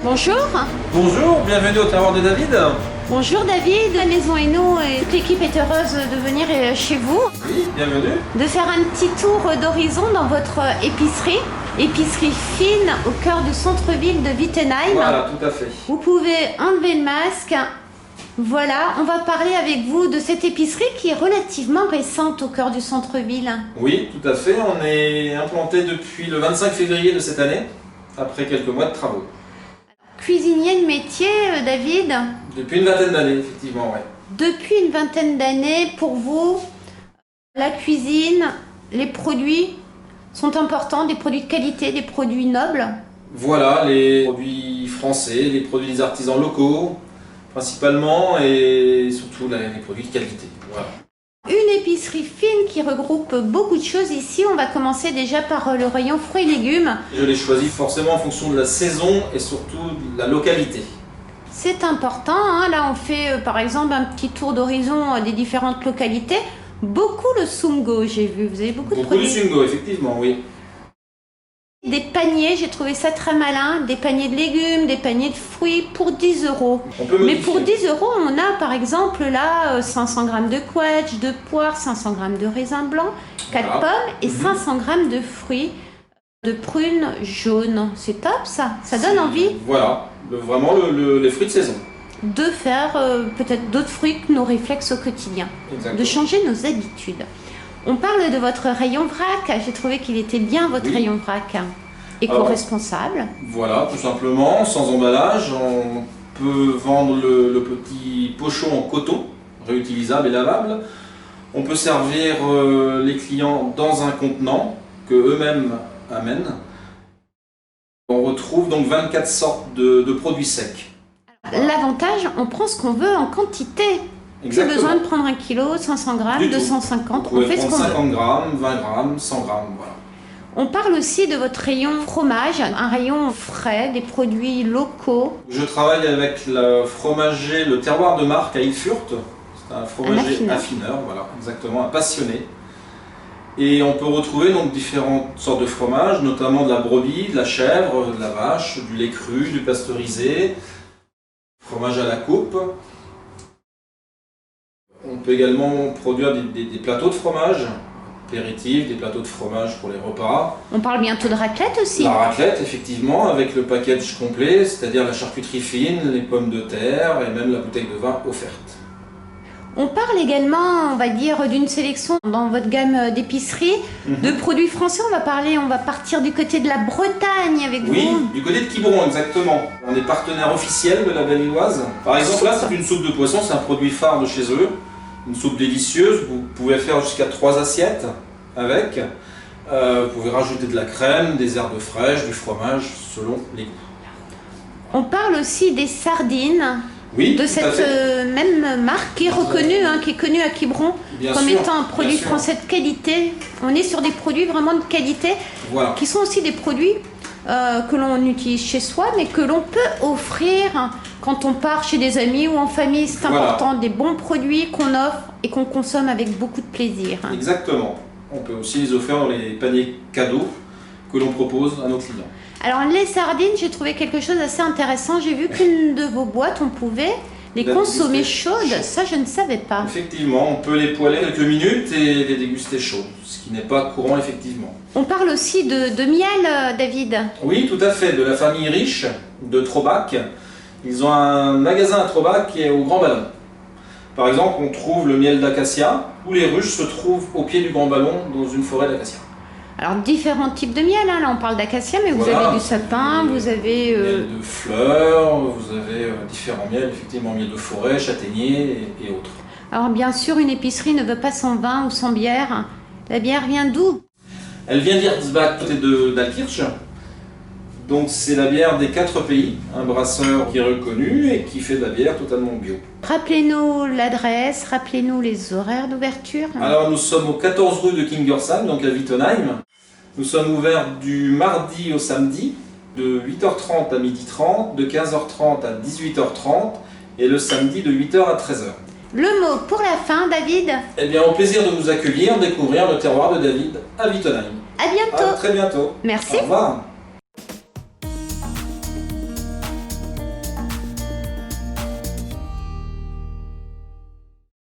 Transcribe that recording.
Bonjour. Bonjour, bienvenue au terroir de David. Bonjour David, la Maison Hainaut et toute l'équipe est heureuse de venir chez vous. Oui, bienvenue. De faire un petit tour d'horizon dans votre épicerie. Épicerie fine au cœur du centre-ville de Wittenheim. Voilà, tout à fait. Vous pouvez enlever le masque. Voilà, on va parler avec vous de cette épicerie qui est relativement récente au cœur du centre-ville. Oui, tout à fait. On est implanté depuis le 25 février de cette année, après quelques mois de travaux. Cuisinier de métier, David? Depuis une vingtaine d'années, effectivement, oui. Depuis une vingtaine d'années, pour vous, la cuisine, les produits sont importants, des produits de qualité, des produits nobles? Voilà, les produits français, les produits des artisans locaux, principalement, et surtout les produits de qualité. Voilà. Une épicerie fine qui regroupe beaucoup de choses ici. On va commencer déjà par le rayon fruits et légumes. Je l'ai choisi forcément en fonction de la saison et surtout de la localité. C'est important, hein. Là on fait par exemple un petit tour d'horizon des différentes localités. Beaucoup le sungo, j'ai vu. Vous avez beaucoup de Beaucoup de produits. sungo, effectivement, oui. Des paniers, j'ai trouvé ça très malin. Des paniers de légumes, des paniers de fruits pour 10 €. On peut Mais modifier. pour 10 €, on a par exemple là 500 g de quetch, de poires, 500 g de raisin blanc, 4 Voilà. pommes et 500 g de fruits, de prunes jaunes. C'est top ça, ça donne envie Voilà, vraiment les fruits de saison. de faire peut-être d'autres fruits que nos réflexes au quotidien, Exactement. de changer nos habitudes. On parle de votre rayon vrac, j'ai trouvé qu'il était bien votre Oui. rayon vrac, éco-responsable. Voilà, tout simplement, sans emballage. On peut vendre le petit pochon en coton, réutilisable et lavable. On peut servir les clients dans un contenant que eux-mêmes amènent. On retrouve donc 24 sortes de produits secs. Voilà. L'avantage, on prend ce qu'on veut en quantité. Plus besoin de prendre 1 kg, 500 Du g, tout. 250, Vous pouvez on fait ce prendre qu'on veut. 50 grammes, 20 grammes, 100 grammes, voilà. On parle aussi de votre rayon fromage, un rayon frais, des produits locaux. Je travaille avec le fromager Le Terroir de Marque à Ilfurt. C'est un fromager affineur, voilà, exactement, un passionné. Et on peut retrouver donc différentes sortes de fromages, notamment de la brebis, de la chèvre, de la vache, du lait cru, du pasteurisé, fromage à la coupe. On peut également produire des plateaux de fromage, apéritifs, des plateaux de fromage pour les repas. On parle bientôt de raclette aussi. La raclette, effectivement, avec le package complet, c'est-à-dire la charcuterie fine, les pommes de terre et même la bouteille de vin offerte. On parle également, on va dire, d'une sélection dans votre gamme d'épicerie de produits français. On va partir du côté de la Bretagne avec Oui, vous. du côté de Quiberon, exactement. On est partenaire officiel de la Belle-Illoise. Par exemple, là, c'est une soupe de poisson, c'est un produit phare de chez eux. Une soupe délicieuse, vous pouvez faire jusqu'à 3 assiettes avec. Vous pouvez rajouter de la crème, des herbes fraîches, du fromage, selon les goûts. On parle aussi des sardines. Oui, De tout à cette fait. même marque qui est reconnue, qui est connue à Quiberon Bien comme sûr, étant un produit bien sûr. français de qualité. On est sur des produits vraiment de qualité Voilà. qui sont aussi des produits que l'on utilise chez soi mais que l'on peut offrir quand on part chez des amis ou en famille. C'est Voilà. important, des bons produits qu'on offre et qu'on consomme avec beaucoup de plaisir. Exactement. On peut aussi les offrir dans les paniers cadeaux que l'on propose à nos clients. Alors les sardines, j'ai trouvé quelque chose d'assez intéressant. J'ai vu qu'une de vos boîtes, on pouvait les consommer chaudes. Ça, je ne savais pas. Effectivement, on peut les poêler quelques minutes et les déguster chauds, ce qui n'est pas courant effectivement. On parle aussi de miel, David. Oui, tout à fait, de la famille riche de Trobac. Ils ont un magasin à Trobac qui est au Grand Ballon. Par exemple, on trouve le miel d'acacia, où les ruches se trouvent au pied du Grand Ballon dans une forêt d'acacia. Alors, différents types de miel, hein. Là on parle d'acacia, mais vous Voilà. avez du sapin, vous avez... Miel de fleurs, vous avez différents miels, effectivement, miel de forêt, châtaignier et autres. Alors bien sûr, une épicerie ne veut pas sans vin ou sans bière. La bière vient d'où? Elle vient d'Irzbach, côté d'Altkirch. Donc c'est la bière des 4 pays, un brasseur qui est reconnu et qui fait de la bière totalement bio. Rappelez-nous l'adresse, rappelez-nous les horaires d'ouverture. Alors nous sommes au 14 rue de Kingersheim, donc à Wittenheim. Nous sommes ouverts du mardi au samedi, de 8h30 à 12h30, de 15h30 à 18h30 et le samedi de 8h à 13h. Le mot pour la fin, David. Eh bien, au plaisir de nous accueillir, découvrir le terroir de David à Wittenheim. À bientôt. À très bientôt. Merci. Au revoir.